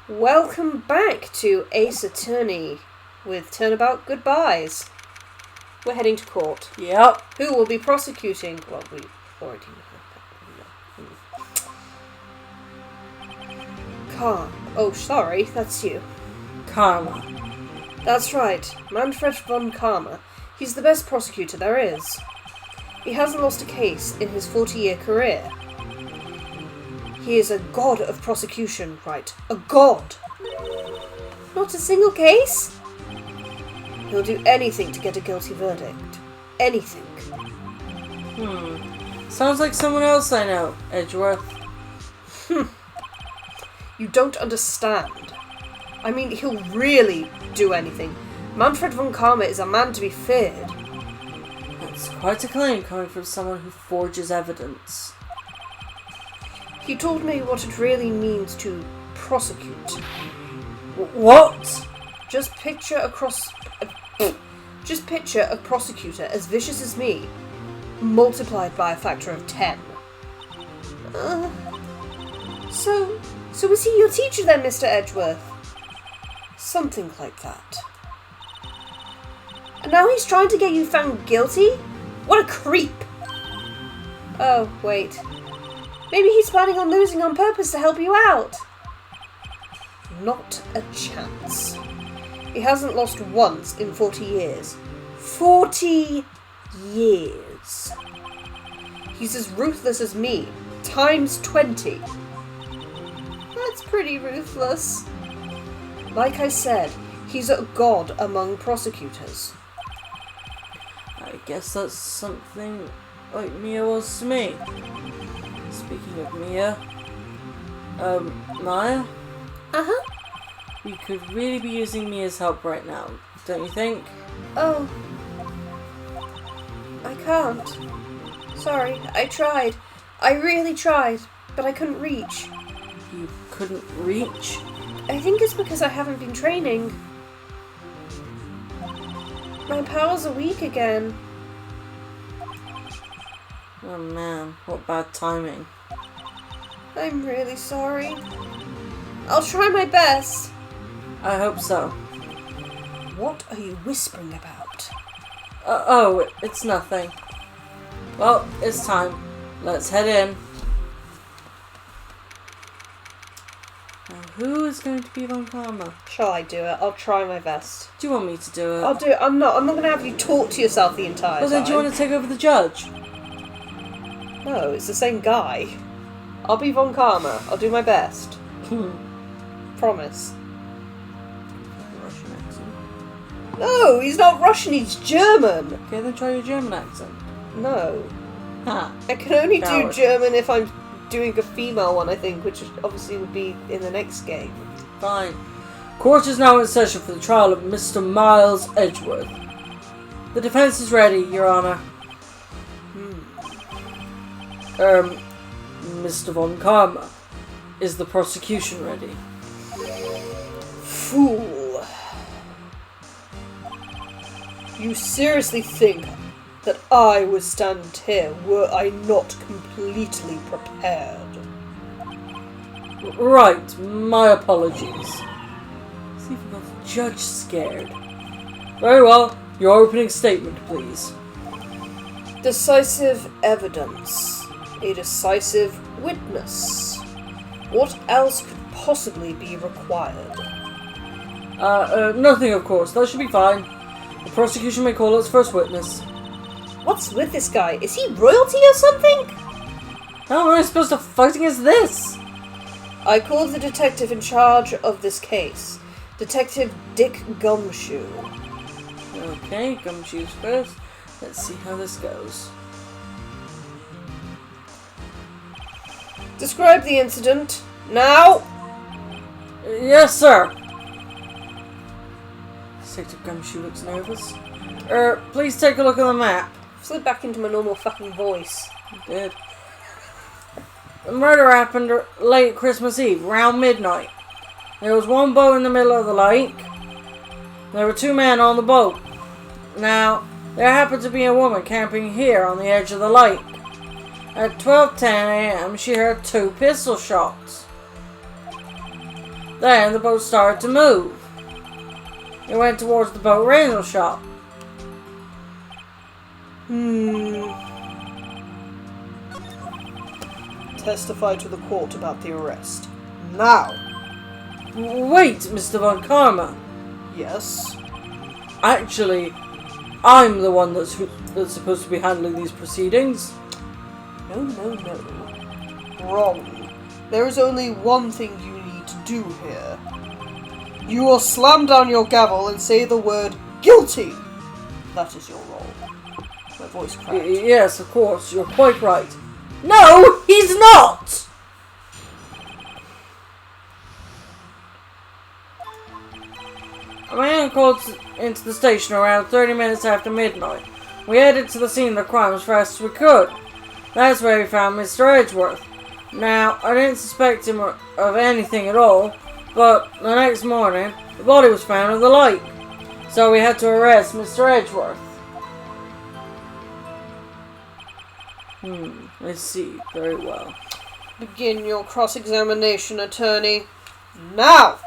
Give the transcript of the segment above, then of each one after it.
Welcome back to Ace Attorney with Turnabout Goodbyes. We're heading to court. Yep. Who will be prosecuting? Well, we already know. Car. Oh, sorry, that's you. Karma. That's right, Manfred von Karma. He's the best prosecutor there is. He hasn't lost a case in his 40-year career. He is a god of prosecution, right? A god! Not a single case? He'll do anything to get a guilty verdict. Anything. Sounds like someone else I know, Edgeworth. You don't understand. I mean, he'll really do anything. Manfred von Karma is a man to be feared. That's quite a claim coming from someone who forges evidence. He told me what it really means to prosecute. What? Just picture a prosecutor as vicious as me, multiplied by a factor of 10. So is he your teacher then, Mr. Edgeworth? Something like that. And now he's trying to get you found guilty? What a creep! Oh, wait. Maybe he's planning on losing on purpose to help you out. Not a chance. He hasn't lost once in 40 years. 40 years. He's as ruthless as me, times 20. That's pretty ruthless. Like I said, he's a god among prosecutors. I guess that's something like Mia was to me. Speaking of Mia, Maya? Uh-huh. We could really be using Mia's help right now, don't you think? Oh. I can't. Sorry, I tried. I really tried, but I couldn't reach. You couldn't reach? I think it's because I haven't been training. My powers are weak again. Oh man, what bad timing. I'm really sorry. I'll try my best. I hope so. What are you whispering about? It's nothing. Well, it's time. Let's head in. Now, who is going to be Von Karma? Shall I do it? I'll try my best. Do you want me to do it? I'll do it. I'm not going to have you talk to yourself the entire time. Well, then do you want to take over the judge? No, it's the same guy. I'll be Von Karma. I'll do my best. Promise. Russian accent. No, he's not Russian, he's German. Okay, then try your German accent. No. Ha. I can only do Coward. German if I'm doing a female one, I think, which obviously would be in the next game. Fine. Court is now in session for the trial of Mr. Miles Edgeworth. The defense is ready, Your Honor. Mr. Von Karma. Is the prosecution ready? Fool. You seriously think that I would stand here were I not completely prepared? Right, my apologies. See if we got the judge scared. Very well, your opening statement, please. Decisive evidence. A decisive witness. What else could possibly be required? Nothing, of course. That should be fine. The prosecution may call its first witness. What's with this guy? Is he royalty or something? How am I supposed to fight against this? I called the detective in charge of this case. Detective Dick Gumshoe. Okay, Gumshoes first. Let's see how this goes. Describe the incident. Now! Yes, sir. Detective Gumshoe looks nervous. Please take a look at the map. Slip back into my normal fucking voice. He did. The murder happened late Christmas Eve, around midnight. There was one boat in the middle of the lake. There were two men on the boat. Now, there happened to be a woman camping here on the edge of the lake. At 12:10 a.m., she heard 2 pistol shots. Then the boat started to move. It went towards the boat rental shop. Testify to the court about the arrest. Now! Wait, Mr. Von Karma. Yes? Actually, I'm the one that's supposed to be handling these proceedings. No. Wrong. There is only one thing you need to do here. You will slam down your gavel and say the word guilty. That is your role. My voice cracked. Yes, of course, you're quite right. No, he's not! A man called into the station around 30 minutes after midnight. We headed to the scene of the crime as fast as we could. That's where we found Mr. Edgeworth. Now, I didn't suspect him of anything at all, but the next morning, the body was found in the lake. So we had to arrest Mr. Edgeworth. I see. Very well. Begin your cross-examination, attorney. Now!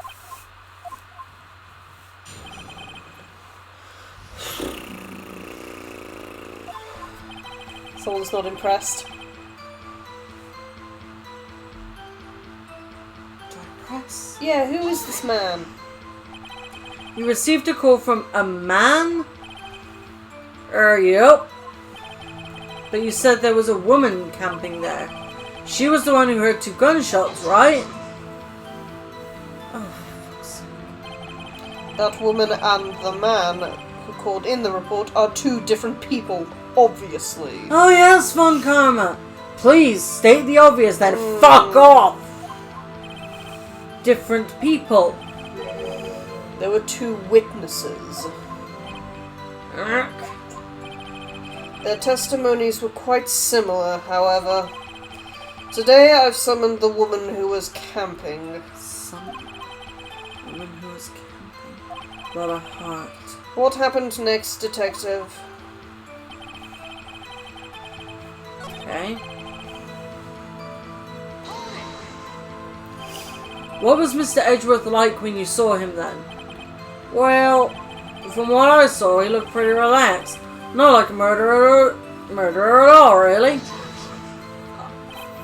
Someone's not impressed. Impressed? Yeah, who is this man? You received a call from a man? Yep. But you said there was a woman camping there. She was the one who heard 2 gunshots, right? Oh, fuck's sake. That woman and the man who called in the report are 2 different people, obviously. Oh yes, Von Karma. Please, state the obvious then. Fuck off! Different people. There were 2 witnesses. Their testimonies were quite similar, however. Today I've summoned the woman who was camping. Woman who was camping. Lotta Hart. What happened next, Detective? Okay. What was Mr. Edgeworth like when you saw him then? Well, from what I saw, he looked pretty relaxed. Not like a murderer at all, really.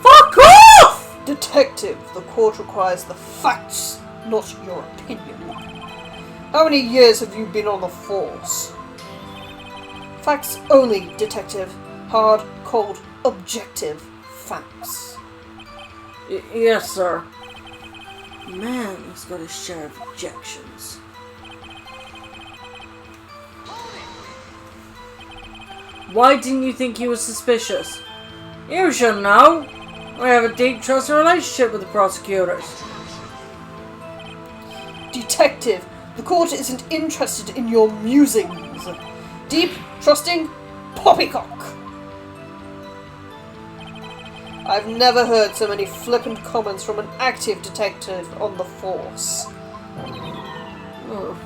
Fuck off! Detective, the court requires the facts, not your opinion. How many years have you been on the force? Facts only, Detective. Hard, cold, objective facts. Yes, sir. Man, he's got his share of objections. Why didn't you think he was suspicious? You should know. We have a deep trusting relationship with the prosecutors. Detective, the court isn't interested in your musings. Deep, trusting, poppycock. I've never heard so many flippant comments from an active detective on the force. Oh.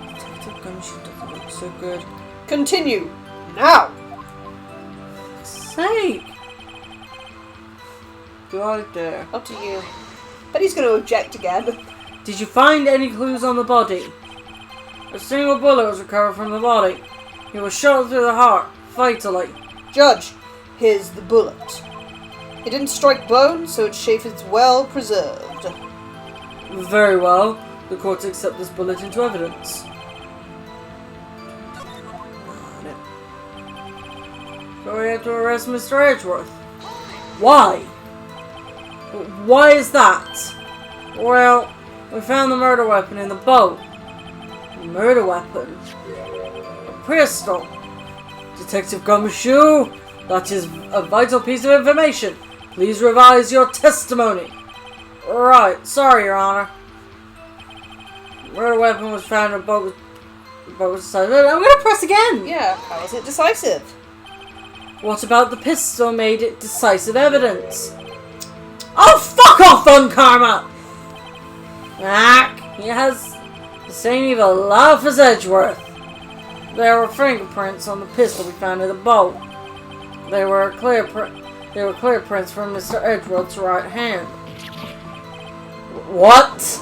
Detective Gumshoe doesn't look so good. Continue, now! For sake! Do I dare? Up to you. But he's going to object again. Did you find any clues on the body? A single bullet was recovered from the body. He was shot through the heart, fatally. Judge, here's the bullet. It didn't strike bone, so its shape is well preserved. Very well. The court accepts this bullet into evidence. So we have to arrest Mr. Edgeworth. Why? Why is that? Well, we found the murder weapon in the boat. A murder weapon? A pistol? Detective Gumshoe, that is a vital piece of information. Please revise your testimony. Right, sorry, Your Honor. The murder weapon was found in a boat. The boat was decided. I'm gonna press again! Yeah, how is it decisive? What about the pistol made it decisive evidence? Oh, fuck off, Von Karma! He has the same evil laugh as Edgeworth. There were fingerprints on the pistol we found in the boat. They were clear prints from Mr. Edgeworth's right hand. What?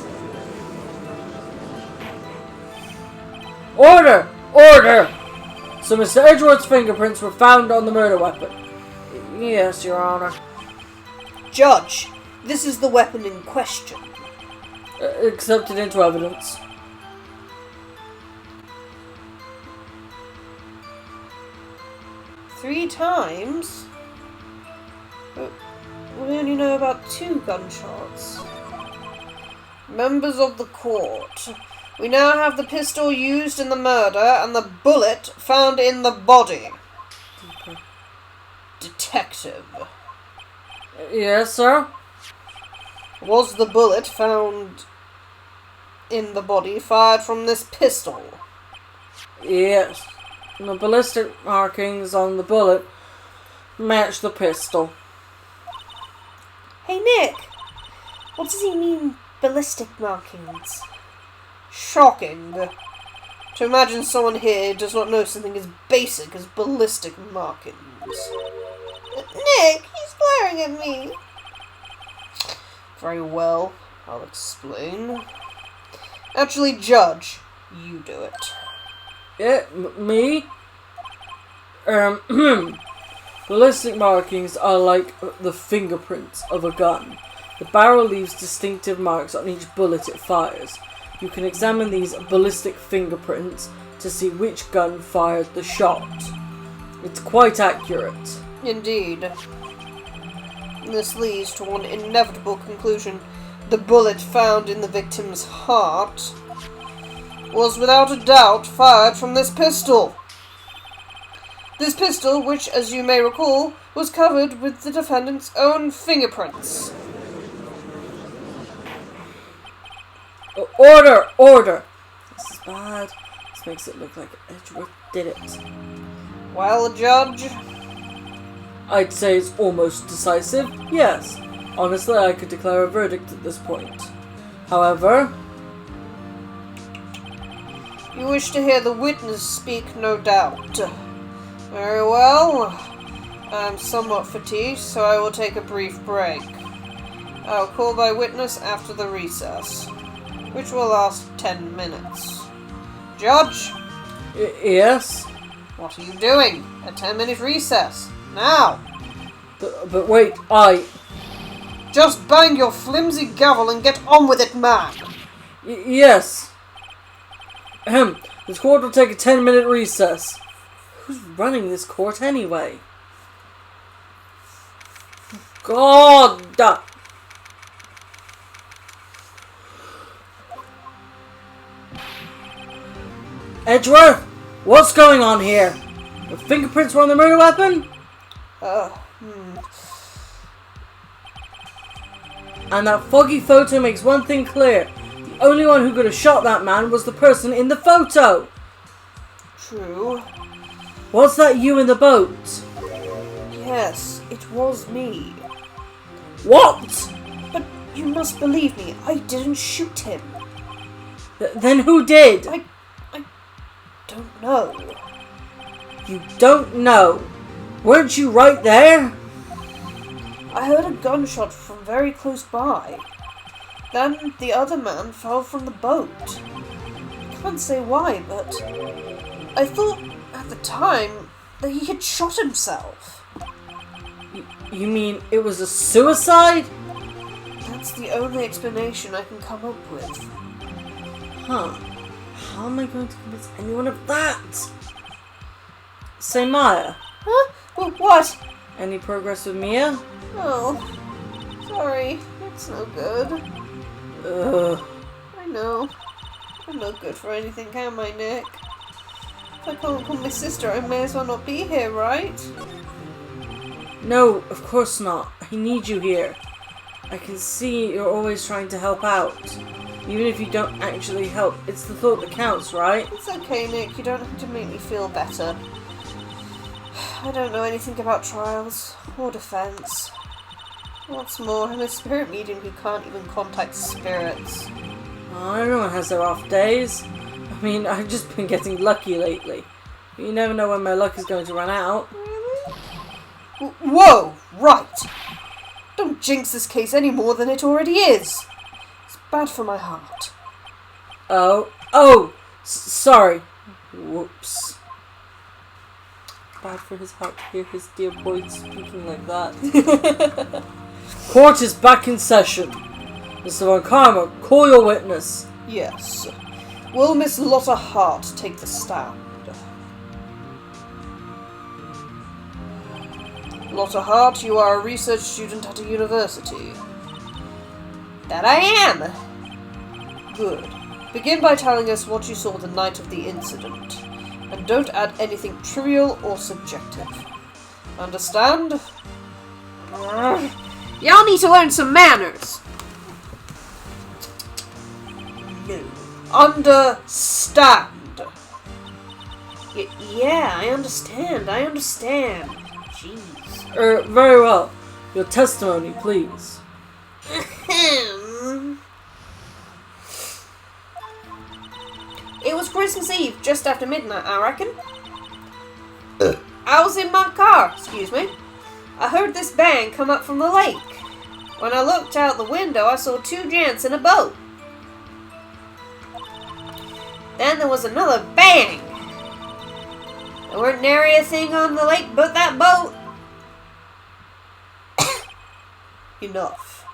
Order! Order! So Mr. Edgeworth's fingerprints were found on the murder weapon. Yes, Your Honor. Judge, this is the weapon in question. Accepted into evidence. Three times? But we only know about 2 gunshots. Members of the court, we now have the pistol used in the murder and the bullet found in the body. Okay. Detective. Yes, sir? Was the bullet found in the body fired from this pistol? Yes. The ballistic markings on the bullet match the pistol. Hey Nick, what does he mean, ballistic markings? Shocking. To imagine someone here does not know something as basic as ballistic markings. Nick, he's glaring at me. Very well, I'll explain. Actually, Judge, you do it. Yeah, me? Ballistic markings are like the fingerprints of a gun. The barrel leaves distinctive marks on each bullet it fires. You can examine these ballistic fingerprints to see which gun fired the shot. It's quite accurate. Indeed. This leads to one inevitable conclusion. The bullet found in the victim's heart was without a doubt fired from this pistol. This pistol, which, as you may recall, was covered with the defendant's own fingerprints. Order! Order! This is bad. This makes it look like Edgeworth did it. Well, Judge? I'd say it's almost decisive, yes. Honestly, I could declare a verdict at this point. However... You wish to hear the witness speak, no doubt. Very well. I'm somewhat fatigued, so I will take a brief break. I'll call my witness after the recess, which will last 10 minutes. Judge? Yes? What are you doing? A 10-minute recess. Now! But wait, Just bang your flimsy gavel and get on with it, man! Yes. This court will take a 10-minute recess. Who's running this court anyway? God! Edgeworth, what's going on here? The fingerprints were on the murder weapon? And that foggy photo makes one thing clear. The only one who could have shot that man was the person in the photo. True. Was that you in the boat? Yes, it was me. What? But you must believe me, I didn't shoot him. Then who did? I don't know. You don't know? Weren't you right there? I heard a gunshot from very close by. Then the other man fell from the boat. I can't say why, but I thought at the time that he had shot himself. You mean it was a suicide? That's the only explanation I can come up with. Huh. How am I going to convince anyone of that? Say, Maya. Huh? What? Any progress with Mia? Oh, sorry. It's no good. Ugh. I know. I'm no good for anything, am I, Nick? If I can't call my sister, I may as well not be here, right? No, of course not. I need you here. I can see you're always trying to help out. Even if you don't actually help, it's the thought that counts, right? It's okay, Nick. You don't have to make me feel better. I don't know anything about trials or defense. What's more, I'm a spirit medium who can't even contact spirits. Oh, everyone has their off days. I mean, I've just been getting lucky lately. You never know when my luck is going to run out. Really? Whoa! Right! Don't jinx this case any more than it already is. Bad for my heart. Oh, sorry. Whoops. Bad for his heart to hear his dear boy speaking like that. Court is back in session. Mr. Von Karma, call your witness. Yes. Will Miss Lotta Hart take the stand? Lotta Hart, you are a research student at a university. That I am! Good. Begin by telling us what you saw the night of the incident. And don't add anything trivial or subjective. Understand? Y'all need to learn some manners! No. Understand! Yeah, I understand. Jeez. Very well. Your testimony, please. It was Christmas Eve, just after midnight, I reckon. I was in my car, excuse me. I heard this bang come up from the lake. When I looked out the window, I saw two gents in a boat. Then there was another bang. There weren't nary a thing on the lake but that boat. Enough.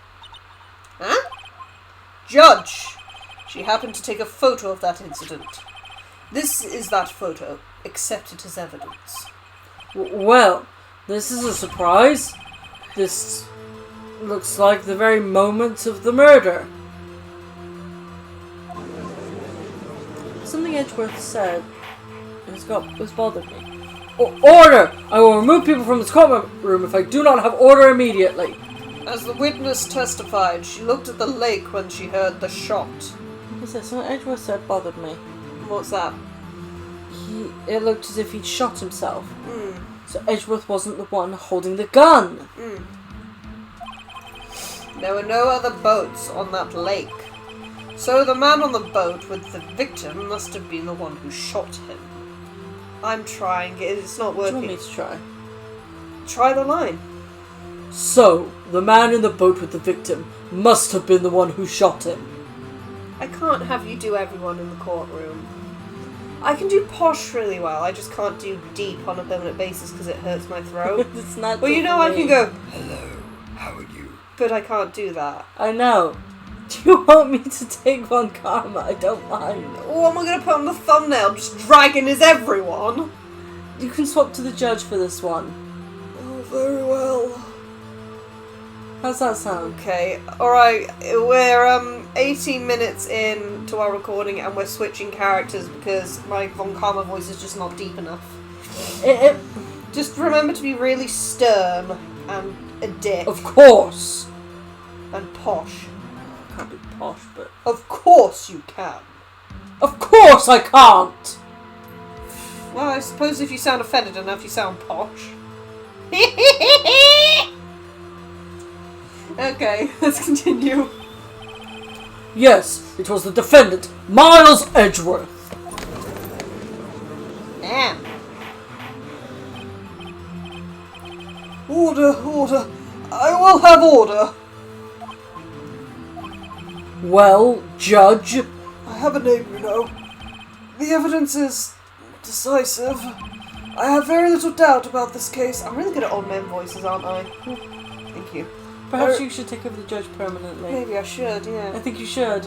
Huh? Judge! She happened to take a photo of that incident. This is that photo. Accept it as evidence. Well, this is a surprise. This looks like the very moment of the murder. Something Edgeworth said has bothered me. Order! I will remove people from this courtroom if I do not have order immediately. As the witness testified, she looked at the lake when she heard the shot. What was this? Something Edgeworth said bothered me. What's that? It looked as if he'd shot himself. So Edgeworth wasn't the one holding the gun. There were no other boats on that lake. So the man on the boat with the victim must have been the one who shot him. I'm trying. It's not working. What do you want me to try? Try the line. So, the man in the boat with the victim must have been the one who shot him. I can't have you do everyone in the courtroom. I can do posh really well. I just can't do deep on a permanent basis because it hurts my throat. It's not. Well, you know, I can go, Hello, how are you? but I can't do that. I know. Do you want me to take Von Karma? I don't mind. What am I going to put on the thumbnail? Just dragging is everyone. You can swap to the judge for this one. Oh, very well. How's that sound? Okay, alright, we're 18 minutes in to our recording and we're switching characters because my Von Karma voice is just not deep enough. Just remember to be really stern and a dick. Of course! And posh. I can't be posh, but... Of course you can. Of course I can't! Well, I suppose if you sound offended enough, you sound posh. Okay, let's continue. Yes, it was the defendant, Miles Edgeworth. Damn. Order. I will have order. Well, Judge... I have a name, you know. The evidence is decisive. I have very little doubt about this case. I'm really good at old men voices, aren't I? Thank you. Perhaps you should take over the judge permanently. Maybe I should, yeah. I think you should.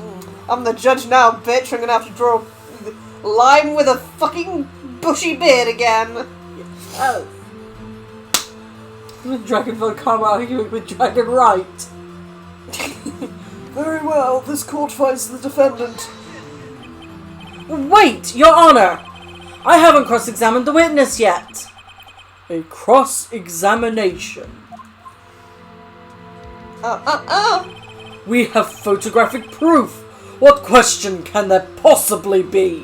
I'm the judge now, bitch. I'm gonna have to draw a line with a fucking bushy beard again. Oh. Dragon Von Karma arguing with Dragon Right. Very well, this court finds the defendant. Wait, Your Honour! I haven't cross-examined the witness yet. A cross-examination. We have photographic proof. What question can there possibly be?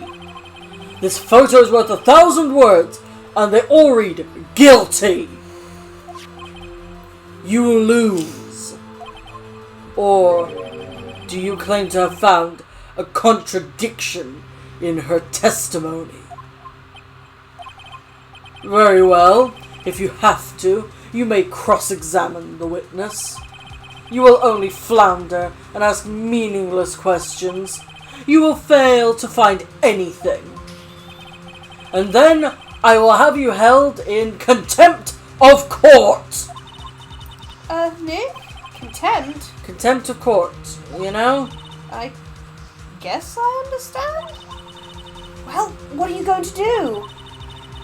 This photo is worth 1,000 words, and they all read guilty. You lose. Or do you claim to have found a contradiction in her testimony? Very well. If you have to, you may cross-examine the witness. you will only flounder and ask meaningless questions. You will fail to find anything. And then I will have you held in contempt of court. Nick? Contempt? Contempt of court, you know? I guess I understand. Well, what are you going to do?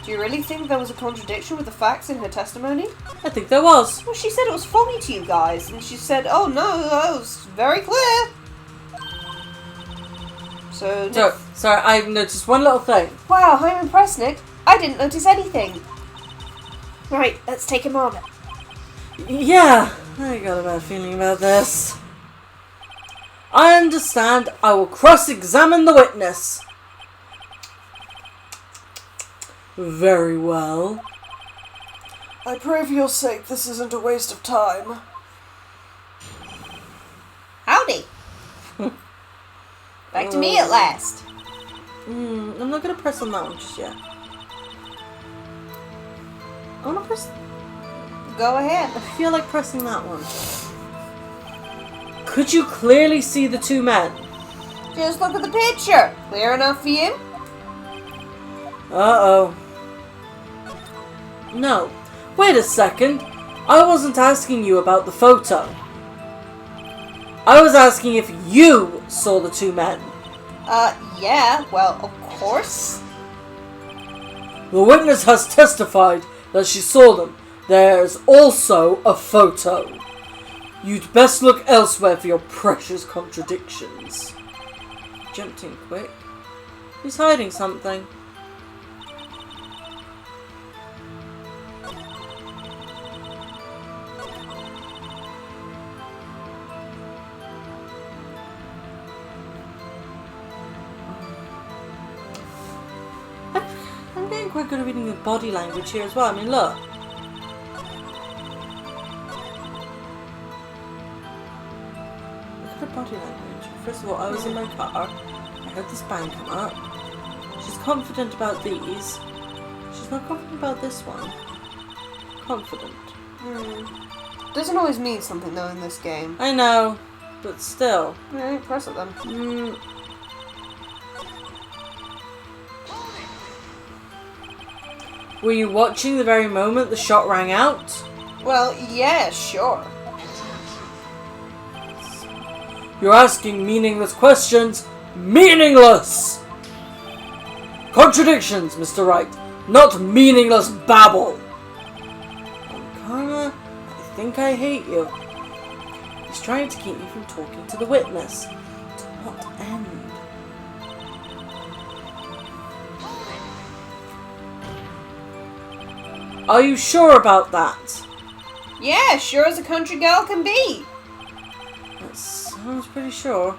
Do you really think there was a contradiction with the facts in her testimony? I think there was. Well, she said it was foggy to you guys, and she said, oh no, that was very clear. So, Nick... Sorry, I noticed one little thing. Wow, I'm impressed, Nick. I didn't notice anything. Right, let's take him on. Yeah, I got a bad feeling about this. I understand. I will cross-examine the witness. Very well. I pray for your sake this isn't a waste of time. Howdy. Back to me at last. I'm not going to press on that one just yet. I want to press... Go ahead. I feel like pressing that one. Could you clearly see the two men? Just look at the picture. Clear enough for you? Uh-oh. No. Wait a second. I wasn't asking you about the photo. I was asking if you saw the two men. Yeah. Well, of course. The witness has testified that she saw them. There's also a photo. You'd best look elsewhere for your precious contradictions. Jumped in quick. He's hiding something. I'm getting quite good at reading the body language here as well. I mean, look. Body language. First of all, I was in my car. I heard this bang come up. She's confident about these. She's not confident about this one. Confident. Doesn't always mean something though in this game. I know, but still. Yeah, press it then. Were you watching the very moment the shot rang out? Well, yeah, sure. You're asking meaningless questions. Meaningless! Contradictions, Mr. Wright. Not meaningless babble. Karma, I think I hate you. He's trying to keep me from talking to the witness. To what end? Are you sure about that? Yeah, sure as a country girl can be. That sounds pretty sure.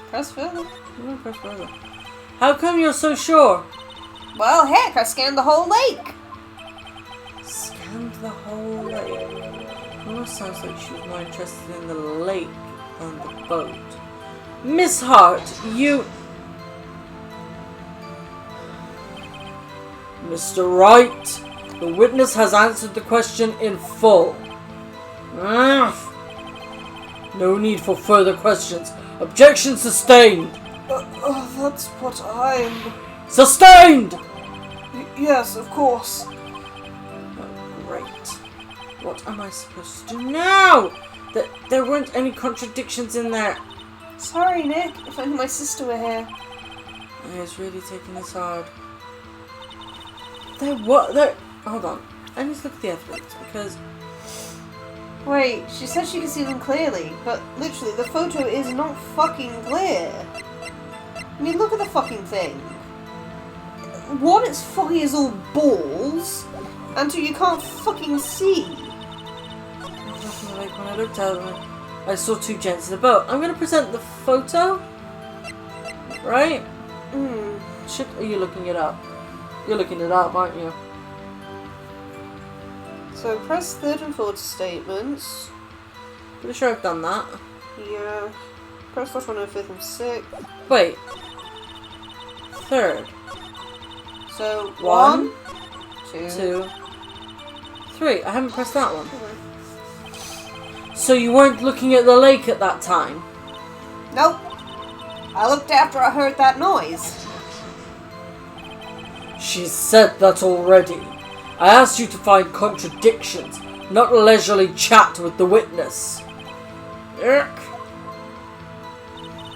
Press further. I'm gonna press further. How come you're so sure? Well, heck, I scanned the whole lake. Scanned the whole lake. Almost sounds like she was more interested in the lake than the boat. Miss Hart, you... Mr. Wright, the witness has answered the question in full. No need for further questions. Objection sustained. That's what I'm... Sustained! Yes, of course. Oh, great. What am I supposed to do now? There weren't any contradictions in there. Sorry, Nick. If only my sister were here. It's really taking this hard. Hold on. I need to look at the evidence because... Wait, she said she could see them clearly, but literally the photo is not fucking clear. I mean, look at the fucking thing. One, it's foggy as all balls, and two, you can't fucking see. Like when I looked at them, I saw two gents in a boat. I'm going to present the photo, right? Are you looking it up? You're looking it up, aren't you? So press third and fourth statements. Pretty sure I've done that. Yeah. Press first one and fifth and sixth. Wait. Third. So One, two, 2, 3. I haven't pressed that one. Okay. So you weren't looking at the lake at that time? Nope. I looked after I heard that noise. She's said that already. I asked you to find contradictions, not leisurely chat with the witness. Yuck.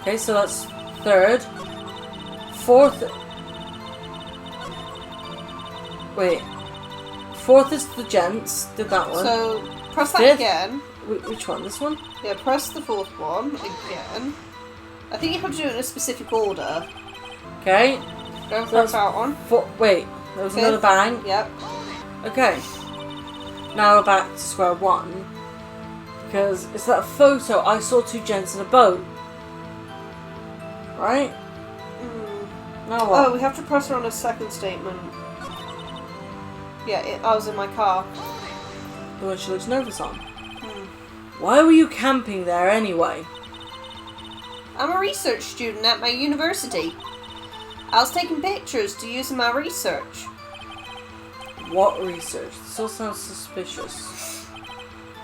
Okay, so that's third. Fourth... Wait. Fourth is the gents. Did that one. So, press that Fifth? again. Which one? This one? Yeah, press the fourth one again. I think you have to do it in a specific order. Okay. Go for that one. Wait, there was Fifth. another bang. Yep. Okay. Now we're back to square one. Because it's that photo I saw two gents in a boat. Right? Now what? Oh, we have to press her on a second statement. Yeah, I was in my car. The one she looks nervous on. Why were you camping there anyway? I'm a research student at my university. I was taking pictures to use in my research. What research? This all sounds suspicious.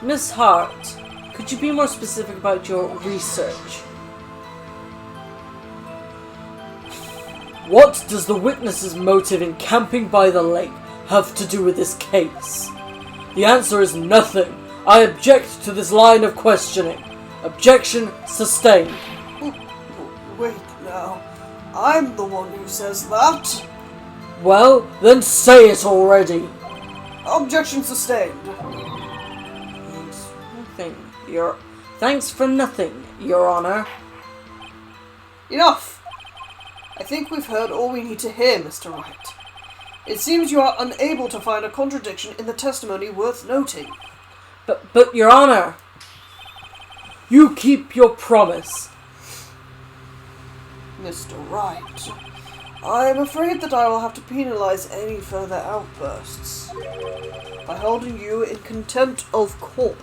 Miss Hart, could you be more specific about your research? What does the witness's motive in camping by the lake have to do with this case? The answer is nothing. I object to this line of questioning. Objection sustained. Wait now. I'm the one who says that. Well, then say it already. Objection sustained. Thanks for nothing, Your Honor. Enough. I think we've heard all we need to hear, Mr. Wright. It seems you are unable to find a contradiction in the testimony worth noting. But Your Honor, you keep your promise. Mr. Wright, I am afraid that I will have to penalize any further outbursts by holding you in contempt of court.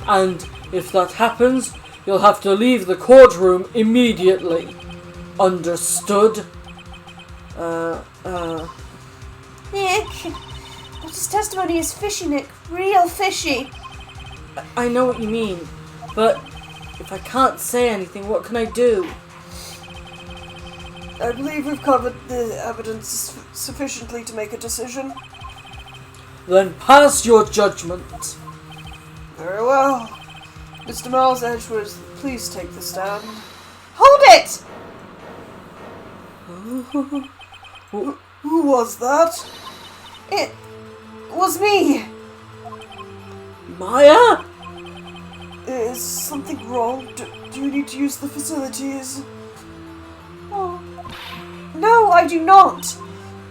And if that happens, you'll have to leave the courtroom immediately. Understood? Nick, but his testimony is fishy, Nick. Real fishy. I know what you mean, but if I can't say anything, what can I do? I believe we've covered the evidence sufficiently to make a decision. Then pass your judgment. Very well. Mr. Miles Edgeworth, please take the stand. Hold it! Who was that? It was me. Maya? Is something wrong? Do you need to use the facilities? Oh. No, I do not.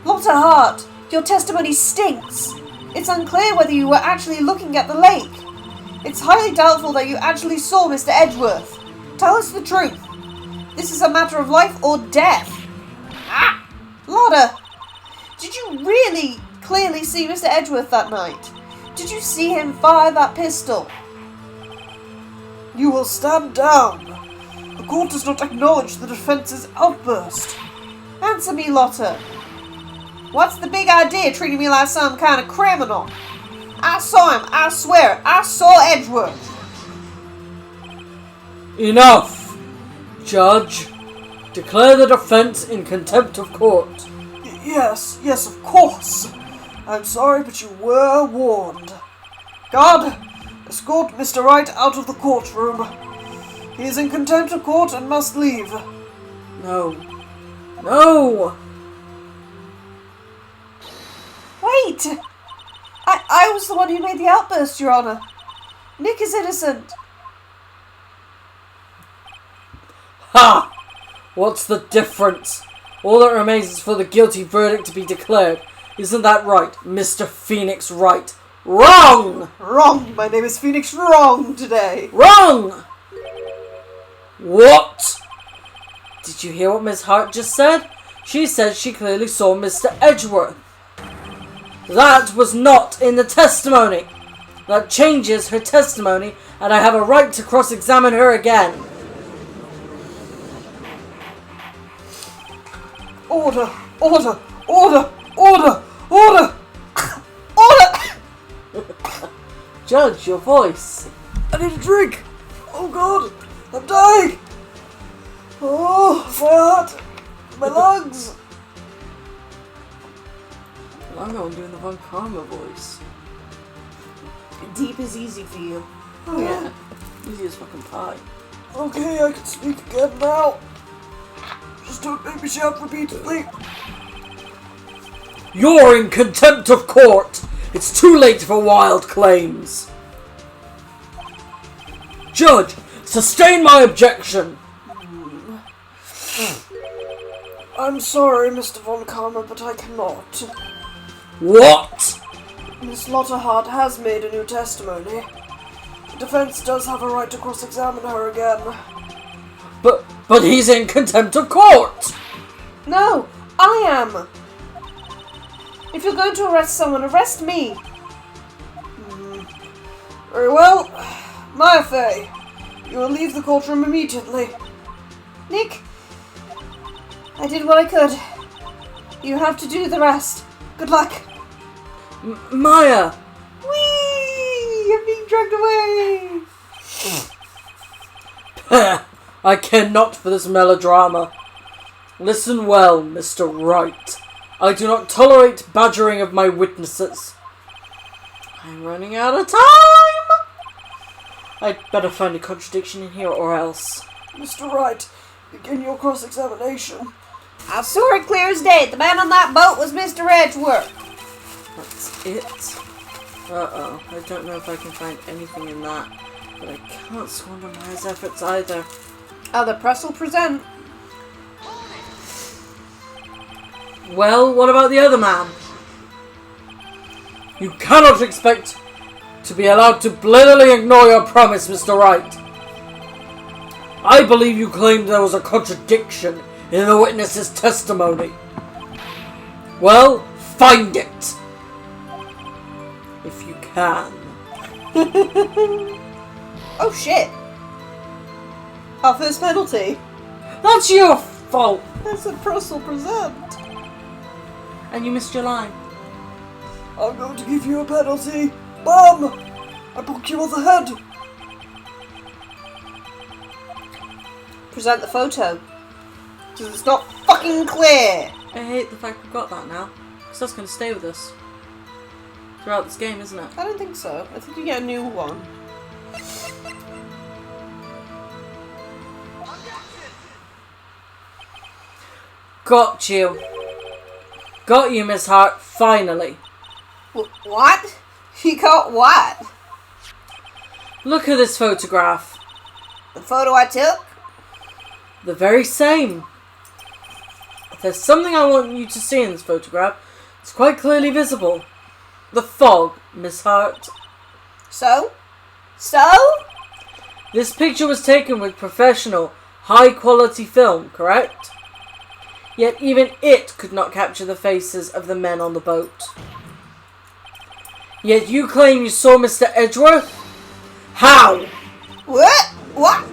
Lotta Hart, your testimony stinks. It's unclear whether you were actually looking at the lake. It's highly doubtful that you actually saw Mr. Edgeworth. Tell us the truth. This is a matter of life or death. Ah! Lotta, did you really clearly see Mr. Edgeworth that night? Did you see him fire that pistol? You will stand down. The court does not acknowledge the defense's outburst. Answer me, Lotta. What's the big idea treating me like some kind of criminal? I saw him, I swear, I saw Edgeworth. Enough! Judge, declare the defense in contempt of court. Yes, of course. I'm sorry, but you were warned. Guard, escort Mr. Wright out of the courtroom. He is in contempt of court and must leave. No. No! Wait! I was the one who made the outburst, Your Honor. Nick is innocent. Ha! What's the difference? All that remains is for the guilty verdict to be declared. Isn't that right, Mr. Phoenix Wright? Wrong! Wrong! My name is Phoenix Wrong today. Wrong! What? Did you hear what Miss Hart just said? She said she clearly saw Mr. Edgeworth. That was not in the testimony. That changes her testimony, and I have a right to cross-examine her again. Order! Order! Order! Order! Order! Order! Judge, your voice. I need a drink! Oh god! I'm dying! Oh, my heart! My lungs! Well, I'm going doing the Von Karma voice. Deep is easy for you. Yeah. Easy as fucking pie. Okay, I can speak again now. Just don't make me shout repeatedly. You're in contempt of court! It's too late for wild claims! Judge, sustain my objection! I'm sorry, Mr. Von Karma, but I cannot. What? Miss Lotta Hart has made a new testimony. The defense does have a right to cross-examine her again. But he's in contempt of court! No, I am! If you're going to arrest someone, arrest me! Very well. My affair. You will leave the courtroom immediately. Nick, I did what I could. You have to do the rest. Good luck. Maya! Whee! You're being dragged away! I care not for this melodrama. Listen well, Mr. Wright. I do not tolerate badgering of my witnesses. I'm running out of time! I'd better find a contradiction in here or else. Mr. Wright, begin your cross-examination. I saw it clear as day. The man on that boat was Mr. Edgeworth. That's it? Uh-oh. I don't know if I can find anything in that. But I can't squander Maya's efforts either. The press will present. Well, what about the other man? You cannot expect to be allowed to blatantly ignore your promise, Mr. Wright. I believe you claimed there was a contradiction in the witness's testimony. Well, find it. If you can. Oh shit. Our first penalty. That's your fault. That's a press will present. And you missed your line. I'm going to give you a penalty. Bum! I book you on the head. Present the photo. Because it's not fucking clear. I hate the fact we've got that now. Because that's going to stay with us throughout this game, isn't it? I don't think so. I think you get a new one. Got you. Got you, Miss Hart, finally. What? You got what? Look at this photograph. The photo I took? The very same. There's something I want you to see in this photograph. It's quite clearly visible. The fog, Miss Hart. So? So? This picture was taken with professional, high-quality film, correct? Yet even it could not capture the faces of the men on the boat. Yet you claim you saw Mr. Edgeworth? How? What? What?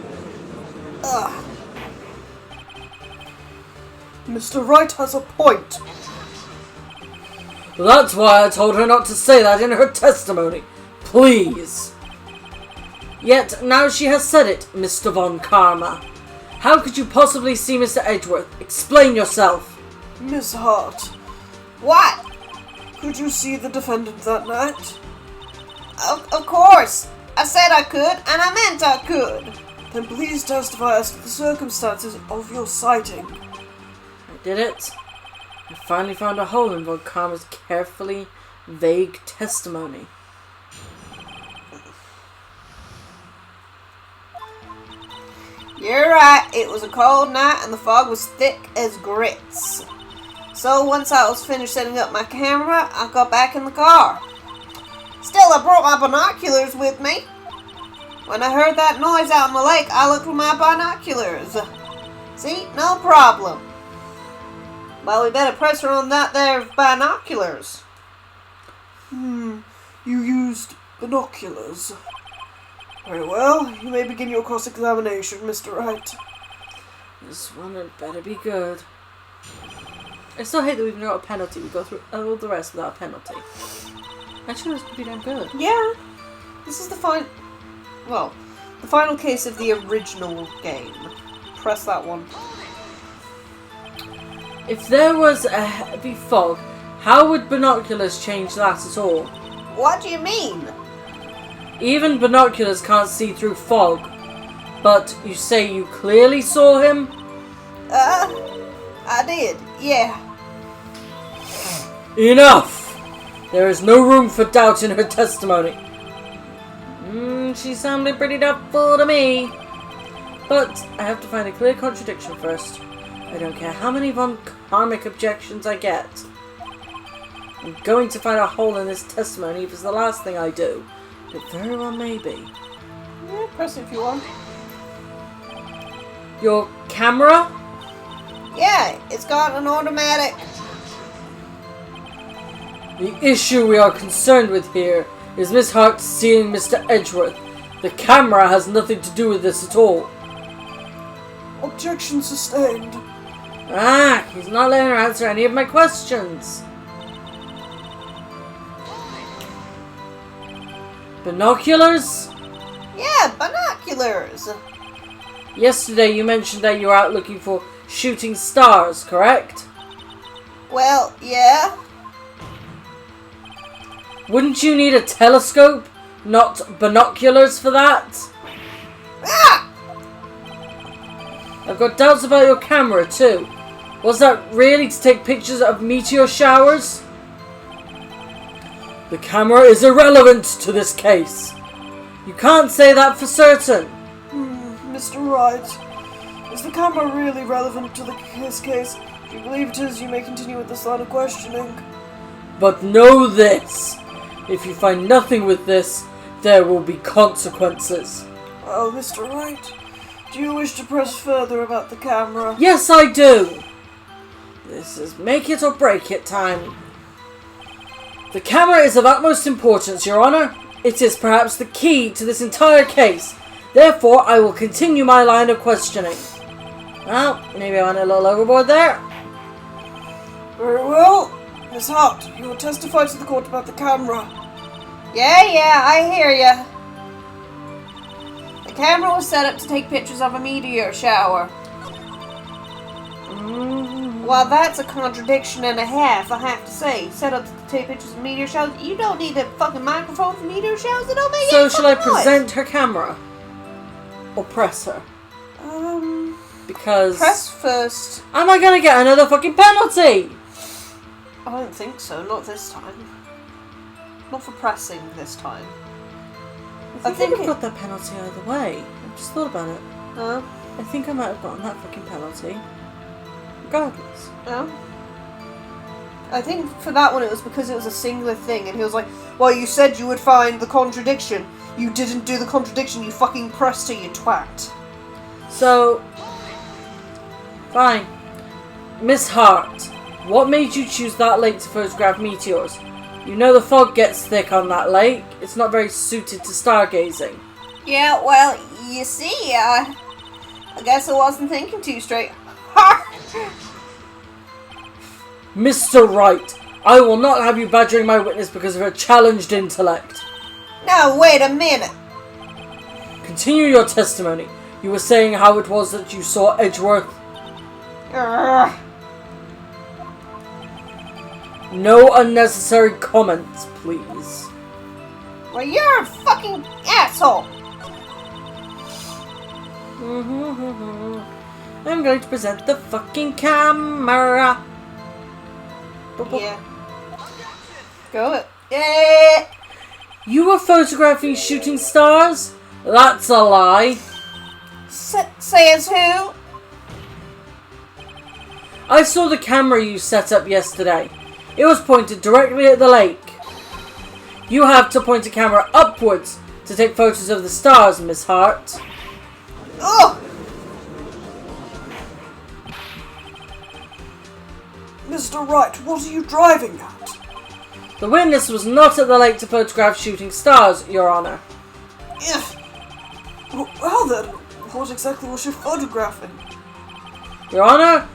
Ugh. Mr. Wright has a point. Well, that's why I told her not to say that in her testimony. Please. Yet now she has said it, Mr. Von Karma. How could you possibly see Mr. Edgeworth? Explain yourself. Miss Hart, What? could you see the defendant that night? Of course. I said I could, and I meant I could. Then please testify as to the circumstances of your sighting. I did it. I finally found a hole in Von Karma's carefully vague testimony. You're right. It was a cold night, and the fog was thick as grits. So once I was finished setting up my camera, I got back in the car. Still, I brought my binoculars with me. When I heard that noise out in the lake, I looked with my binoculars. See? No problem. Well, we better press her on that there binoculars. You used binoculars. Very well, you may begin your cross-examination, Mr. Wright. This one had better be good. I still hate that we've got a penalty. We go through all the rest without a penalty. Actually, this could be damn good. Yeah. This is the final case of the original game. Press that one. If there was a heavy fog, how would binoculars change that at all? What do you mean? Even binoculars can't see through fog. But you say you clearly saw him? I did, yeah. Enough! There is no room for doubt in her testimony. She sounded pretty doubtful to me. But I have to find a clear contradiction first. I don't care how many von Karmic objections I get. I'm going to find a hole in this testimony if it's the last thing I do. It very well may be. Yeah, press it if you want. Your camera? Yeah, it's got an automatic. The issue we are concerned with here is Miss Hart seeing Mr. Edgeworth. The camera has nothing to do with this at all. Objection sustained. He's not letting her answer any of my questions. Binoculars? Yeah, binoculars. Yesterday you mentioned that you were out looking for shooting stars, correct? Well, yeah. Wouldn't you need a telescope, not binoculars for that? Ah! I've got doubts about your camera too. Was that really to take pictures of meteor showers? The camera is irrelevant to this case. You can't say that for certain. Mr. Wright, is the camera really relevant to this case? If you believe it is, you may continue with this line of questioning. But know this. If you find nothing with this, there will be consequences. Well, Mr. Wright, do you wish to press further about the camera? Yes, I do. This is make it or break it time. The camera is of utmost importance, Your Honor. It is perhaps the key to this entire case. Therefore, I will continue my line of questioning. Well, maybe I went a little overboard there. Very well. Miss Hart, you will testify to the court about the camera. Yeah, I hear ya. The camera was set up to take pictures of a meteor shower. Well, that's a contradiction and a half, I have to say. Set up to take pictures of meteor showers. You don't need a fucking microphone for meteor showers. It don't make So any shall I fucking noise. present her camera? Or press her? Because... Press first. Am I gonna get another fucking penalty? I don't think so. Not this time. Not for pressing this time. I think I've got that penalty either way. I just thought about it. I think I might have gotten that fucking penalty. Regardless. I think for that one it was because it was a singular thing, and he was like, well, you said you would find the contradiction. You didn't do the contradiction, you fucking pressed her, you twat. So... Fine. Miss Hart, what made you choose that lake to photograph meteors? You know the fog gets thick on that lake. It's not very suited to stargazing. Yeah, well, you see, I guess I wasn't thinking too straight. Mr. Wright, I will not have you badgering my witness because of her challenged intellect. Now, wait a minute. Continue your testimony. You were saying how it was that you saw Edgeworth. Urgh. No unnecessary comments, please. Well, you're a fucking asshole. I'm going to present the fucking camera. Yeah. Go it. Yeah. You were photographing shooting stars? That's a lie. Says who? I saw the camera you set up yesterday. It was pointed directly at the lake. You have to point a camera upwards to take photos of the stars, Miss Hart. Ugh. Mr. Wright, what are you driving at? The witness was not at the lake to photograph shooting stars, Your Honor. Ugh. Well then, what exactly was she photographing? Your Honor,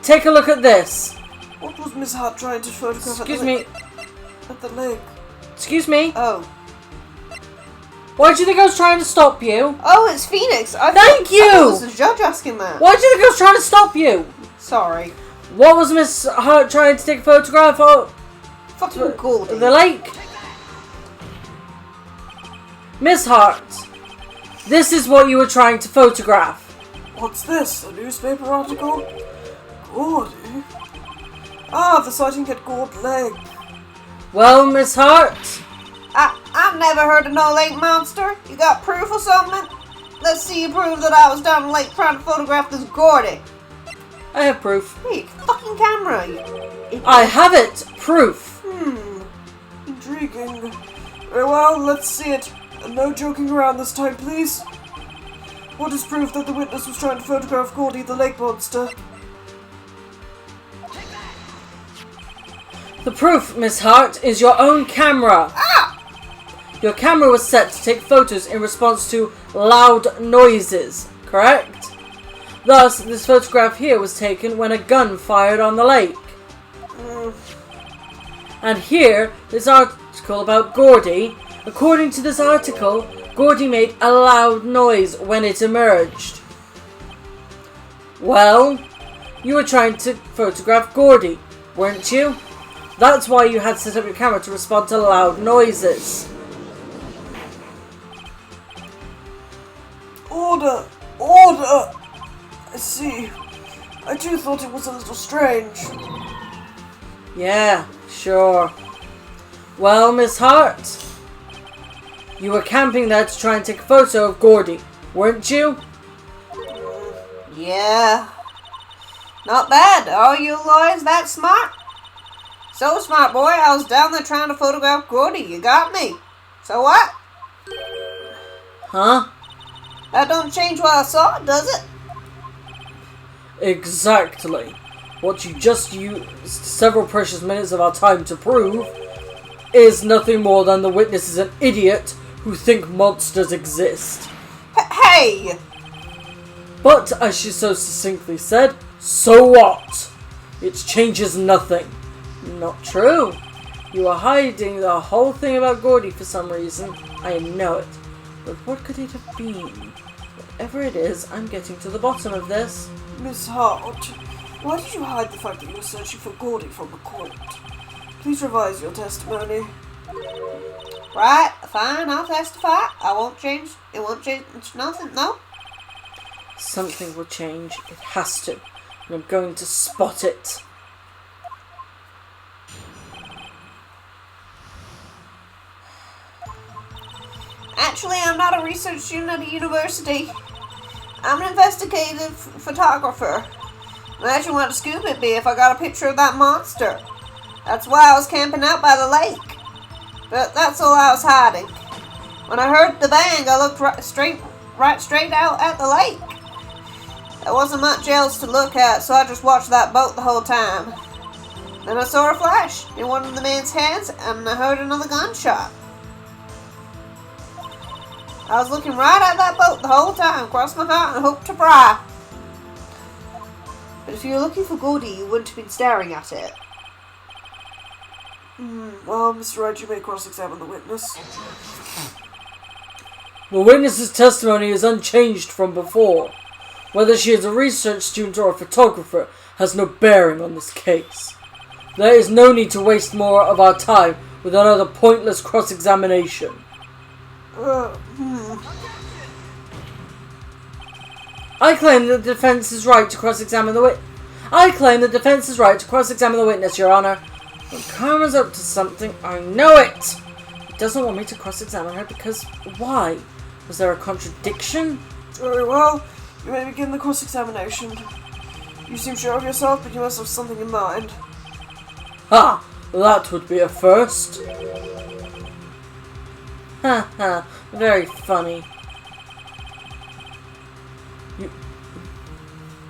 take a look at this. What was Miss Hart trying to photograph Excuse me. at the lake? Excuse me. Oh. Why do you think I was trying to stop you? Oh, it's Phoenix. Thank you! I thought it was the judge asking that. Why do you think I was trying to stop you? Sorry. What was Miss Hart trying to take a photograph of? Fucking Goldie. The lake? Miss Hart, this is what you were trying to photograph. What's this? A newspaper article? Gordy? Ah, the sighting at Gourd Lake. Well, Miss Hart, I've never heard of no lake monster. You got proof or something? Let's see you prove that I was down the lake trying to photograph this Gordy. I have proof. Hey, fucking camera. I have it. Proof. Intriguing. Very well, let's see it. And no joking around this time, please. What is proof that the witness was trying to photograph Gordy the lake monster? The proof, Miss Hart, is your own camera. Your camera was set to take photos in response to loud noises, correct? Thus, this photograph here was taken when a gun fired on the lake. And here, this article about Gordy. According to this article, Gordy made a loud noise when it emerged. Well, you were trying to photograph Gordy, weren't you? That's why you had set up your camera to respond to loud noises. Order! Order! I see. I too thought it was a little strange. Yeah, sure. Well, Miss Hart, you were camping there to try and take a photo of Gordy, weren't you? Yeah. Not bad. Are you lawyers that smart? So smart, boy. I was down there trying to photograph Gordy. You got me. So what? Huh? That don't change what I saw, does it? Exactly. What you just used several precious minutes of our time to prove is nothing more than the witness is an idiot who think monsters exist. Hey! But, as she so succinctly said, so what? It changes nothing. Not true. You are hiding the whole thing about Gordy for some reason. I know it. But what could it have been? Whatever it is, I'm getting to the bottom of this. Miss Hart, why did you hide the fact that you were searching for Gordy from the court? Please revise your testimony. Right, fine, I'll testify. I won't change. It won't change nothing, no? Something will change. It has to. And I'm going to spot it. Actually, I'm not a research student at a university. I'm an investigative photographer. Imagine what a scoop it'd be if I got a picture of that monster. That's why I was camping out by the lake. But that's all I was hiding. When I heard the bang, I looked right straight out at the lake. There wasn't much else to look at, so I just watched that boat the whole time. Then I saw a flash in one of the man's hands, and I heard another gunshot. I was looking right at that boat the whole time, crossed my heart and hoped to pry. But if you were looking for Gordy, you wouldn't have been staring at it. Well, Mr. Wright, you may cross-examine the witness. The witness's testimony is unchanged from before. Whether she is a research student or a photographer has no bearing on this case. There is no need to waste more of our time with another pointless cross-examination. I claim the defense is right to cross-examine the witness, Your Honor. When Karma's up to something, I know it! He doesn't want me to cross-examine her because why? Was there a contradiction? Very well. You may begin the cross-examination. You seem sure of yourself, but you must have something in mind. Ha! That would be a first. Ha ha. Very funny.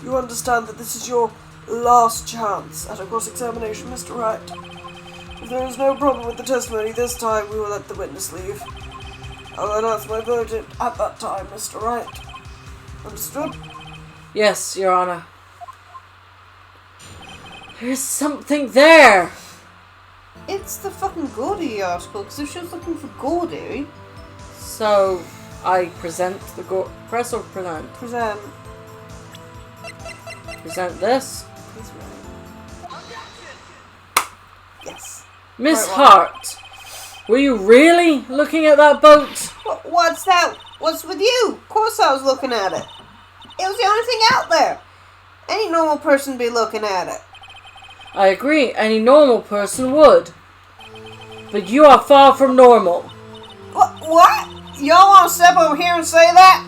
You understand that this is your last chance at a cross-examination, Mr. Wright. If there is no problem with the testimony this time, we will let the witness leave. I'll announce my verdict at that time, Mr. Wright. Understood? Yes, Your Honor. There's something there! It's the fucking Gordy article, because if she was looking for Gordy... So, I present the press or present? Present. Present this. He's right. Yes. Miss Quite well. Hart, were you really looking at that boat? What's that? What's with you? Of course I was looking at it. It was the only thing out there. Any normal person would be looking at it. I agree, any normal person would. But you are far from normal. What? Y'all want to step over here and say that?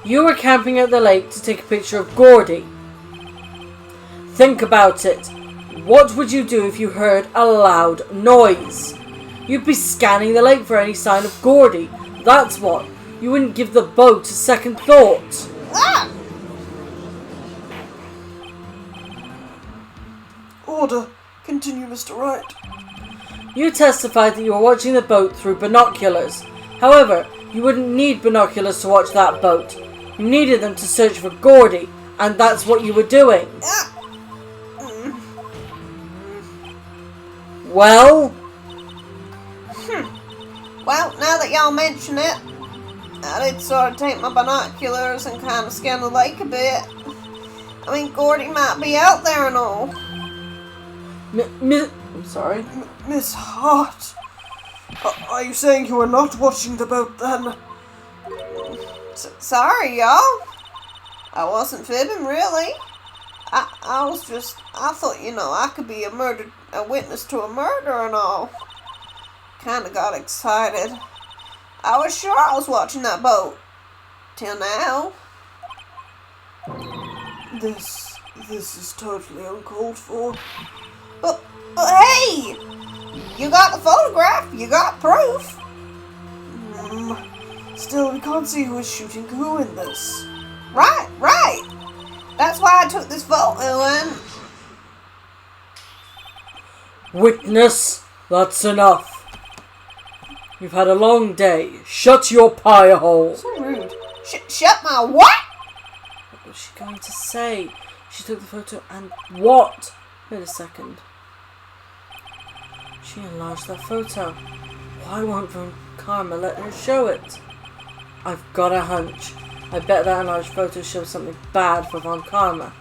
You were camping at the lake to take a picture of Gordy. Think about it. What would you do if you heard a loud noise? You'd be scanning the lake for any sign of Gordy. That's what. You wouldn't give the boat a second thought. Ah! Order. Continue, Mr. Wright. You testified that you were watching the boat through binoculars. However, you wouldn't need binoculars to watch that boat. You needed them to search for Gordy, and that's what you were doing. Ah! Well? Well, now that y'all mention it, I did sort of take my binoculars and kind of scan the lake a bit. I mean, Gordy might be out there and all. I'm sorry. Miss Hart. Are you saying you were not watching the boat then? Sorry, y'all. I wasn't fibbing, really. I thought, I could be a witness to a murder and all. Kinda got excited. I was sure I was watching that boat. Till now. This is totally uncalled for. But hey! You got the photograph. You got proof. Still, we can't see who is shooting who in this. Right. That's why I took this photo and... Witness, that's enough. You've had a long day. Shut your pie hole. So rude. Shut my what? What was she going to say? She took the photo and what? Wait a second. She enlarged that photo. Why won't Von Karma let her show it? I've got a hunch. I bet that enlarged photo shows something bad for Von Karma.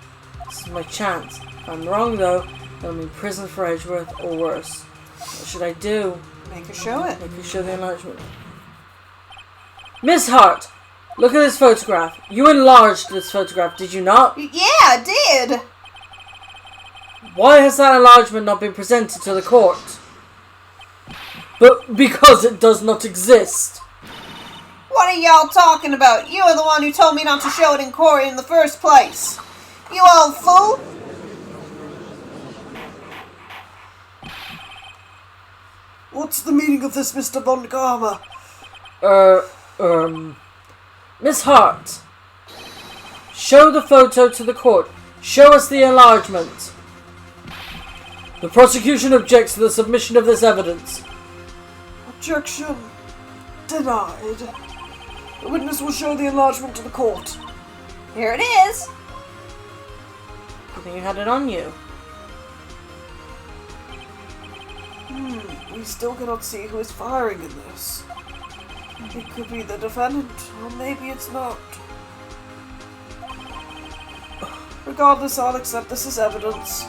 This is my chance. If I'm wrong though, I'll be in prison for Edgeworth or worse. What should I do? Make her show it. Make her show the enlargement. Miss Hart, look at this photograph. You enlarged this photograph, did you not? Yeah, I did. Why has that enlargement not been presented to the court? But because it does not exist. What are y'all talking about? You are the one who told me not to show it in court in the first place. You old fool. What's the meaning of this, Mr. Von Karma? Miss Hart, show the photo to the court. Show us the enlargement. The prosecution objects to the submission of this evidence. Objection denied. The witness will show the enlargement to the court. Here it is. I think you had it on you. We still cannot see who is firing in this. It could be the defendant, or maybe it's not. Regardless, I'll accept this as evidence.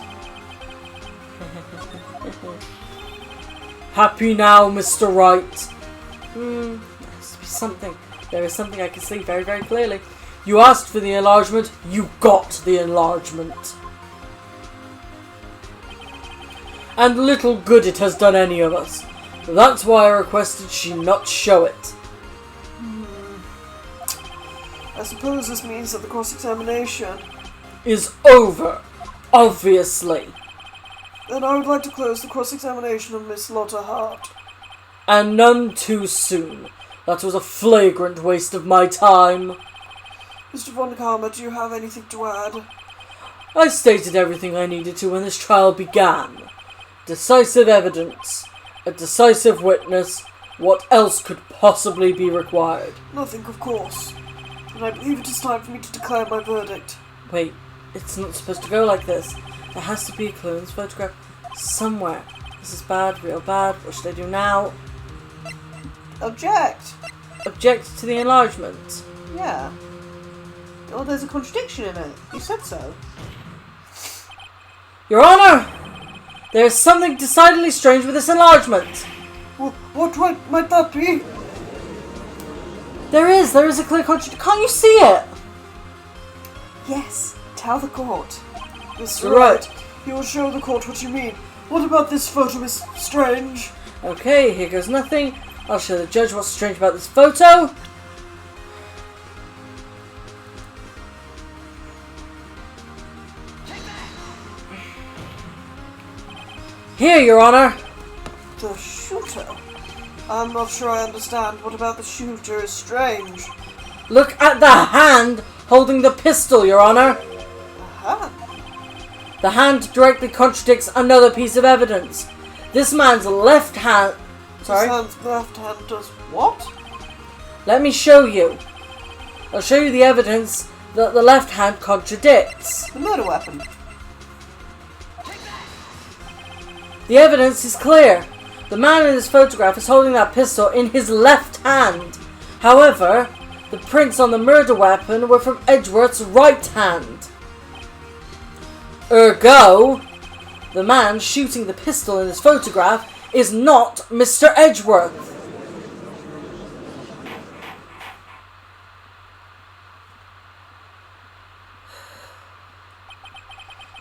Happy now, Mr. Wright. There has to be something. There is something I can see very, very clearly. You asked for the enlargement. You got the enlargement. And little good it has done any of us. That's why I requested she not show it. I suppose this means that the cross-examination Is over. Obviously. Then I would like to close the cross-examination of Miss Lotta Hart. And none too soon. That was a flagrant waste of my time. Mr. Von Karma, do you have anything to add? I stated everything I needed to when this trial began. Decisive evidence. A decisive witness. What else could possibly be required? Nothing, of course. And I believe it is time for me to declare my verdict. Wait, it's not supposed to go like this. There has to be a clue in this photograph somewhere. This is bad, real bad. What should I do now? Object. object to the enlargement? Yeah. Oh, there's a contradiction in it. You said so. Your Honor, there is something decidedly strange with this enlargement. What might that be? There is a clear contradiction. Can't you see it? Yes. Tell the court. That's You're right. You will show the court what you mean. What about this photo is strange? Okay, here goes nothing. I'll show the judge what's strange about this photo. Here, Your Honor. The shooter? I'm not sure I understand. What about the shooter is strange? Look at the hand holding the pistol, Your Honor. Aha. The hand directly contradicts another piece of evidence. This man's left hand... Sorry? This man's left hand does what? Let me show you. I'll show you the evidence that the left hand contradicts. The murder weapon. The evidence is clear. The man in this photograph is holding that pistol in his left hand. However, the prints on the murder weapon were from Edgeworth's right hand. Ergo, the man shooting the pistol in this photograph is not Mr. Edgeworth.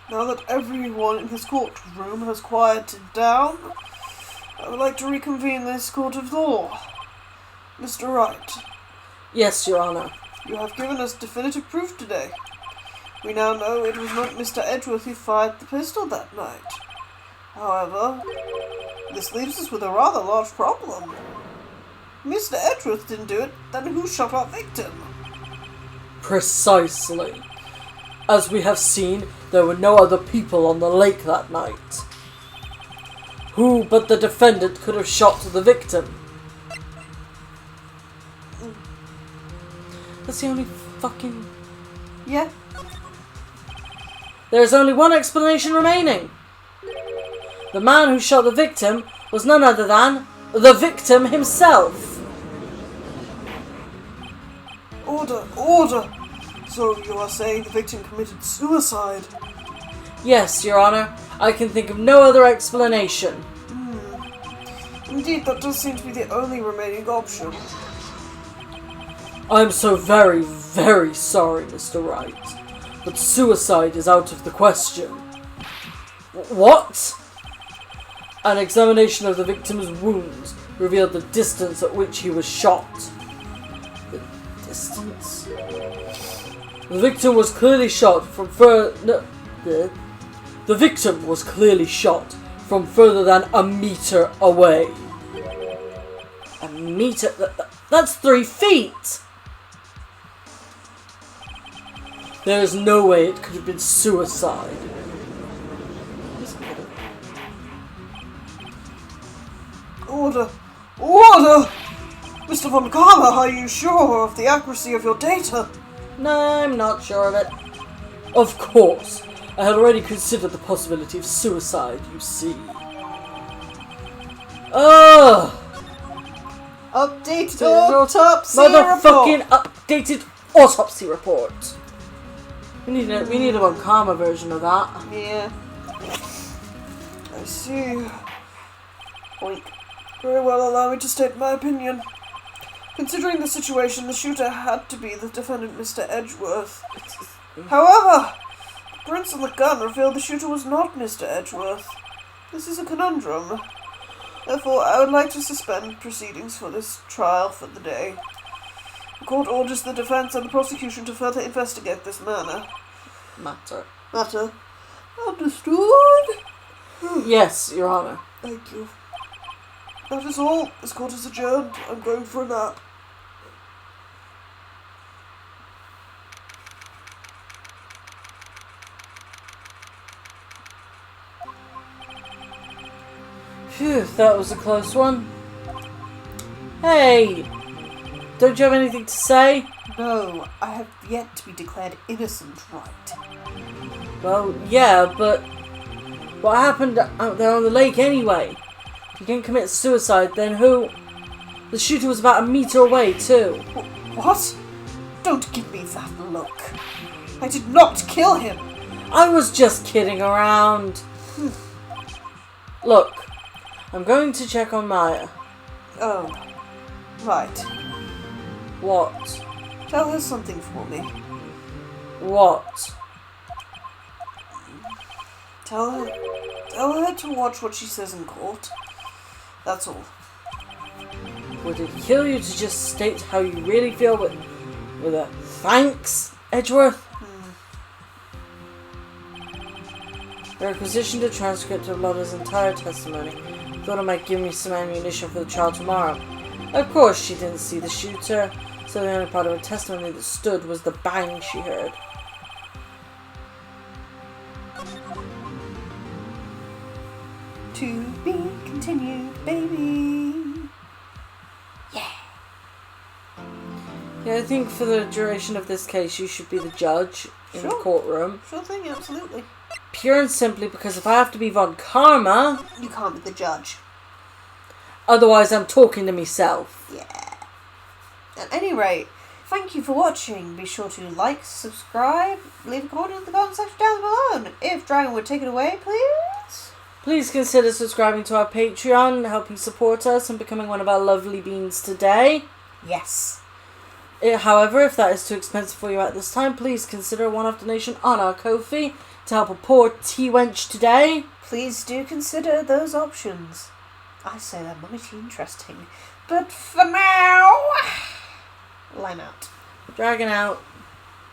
Now that everyone in this courtroom has quieted down, I would like to reconvene this court of law. Mr. Wright, Yes, Your Honor. you have given us definitive proof today. We now know it was not Mr. Edgeworth who fired the pistol that night. However, this leaves us with a rather large problem. Mr. Edgeworth didn't do it, then who shot our victim? Precisely. As we have seen, there were no other people on the lake that night. Who but the defendant could have shot the victim? That's the only fucking... Yeah, There is only one explanation remaining. The man who shot the victim was none other than the victim himself. order, order! So you are saying the victim committed suicide? Yes, Your Honor. I can think of no other explanation. Indeed, that does seem to be the only remaining option. I'm so very, very sorry, Mr. Wright, but suicide is out of the question. What? An examination of the victim's wounds revealed the distance at which he was shot. The distance? The victim was clearly shot from The victim was clearly shot from further than a meter away. A meter? That's 3 feet! There is no way it could have been suicide. Order! Order! Mr. Von Karma, are you sure of the accuracy of your data? No, I'm not sure of it. Of course. I had already considered the possibility of suicide, you see. Ugh! Updated autopsy Motherfucking report. updated autopsy report. We need a Von Karma version of that. Yeah. I see. Oink. Very well, allow me to state my opinion. Considering the situation, the shooter had to be the defendant, Mr. Edgeworth. However, the prints on the gun revealed the shooter was not Mr. Edgeworth. This is a conundrum. Therefore, I would like to suspend proceedings for this trial for the day. The court orders the defense and the prosecution to further investigate this matter. Matter. Understood? Yes, Your Honor. Thank you. That is all. This court is adjourned. I'm going for a nap. Phew, that was a close one. Hey! Don't you have anything to say? No, I have yet to be declared innocent, right? Well, yeah, but what happened out there on the lake anyway? If you didn't commit suicide, then who The shooter was about a meter away, too. What? Don't give me that look. I did not kill him. I was just kidding around. Look, I'm going to check on Maya. Oh, right. What? Tell her something for me. What? Tell her to watch what she says in court. That's all. Would it kill you to just state how you really feel with a thanks, Edgeworth? I requisitioned a transcript of Lotta's entire testimony. Thought it might give me some ammunition for the trial tomorrow. Of course, she didn't see the shooter, so the only part of her testimony that stood was the bang she heard. To be continued, baby. Yeah, I think for the duration of this case, you should be the judge in the Sure. courtroom. Sure thing, absolutely. Pure and simply because if I have to be Von Karma, You can't be the judge. otherwise I'm talking to myself. Yeah. At any rate, thank you for watching. Be sure to like, subscribe, leave a comment in the comment section down below. And if Dragon would take it away, please. Please consider subscribing to our Patreon, helping support us and becoming one of our lovely beings today. Yes. However, if that is too expensive for you at this time, please consider a one-off donation on our Ko-fi to help a poor tea-wench today. Please do consider those options. I say they're mighty interesting. But for now, line out. Dragon out.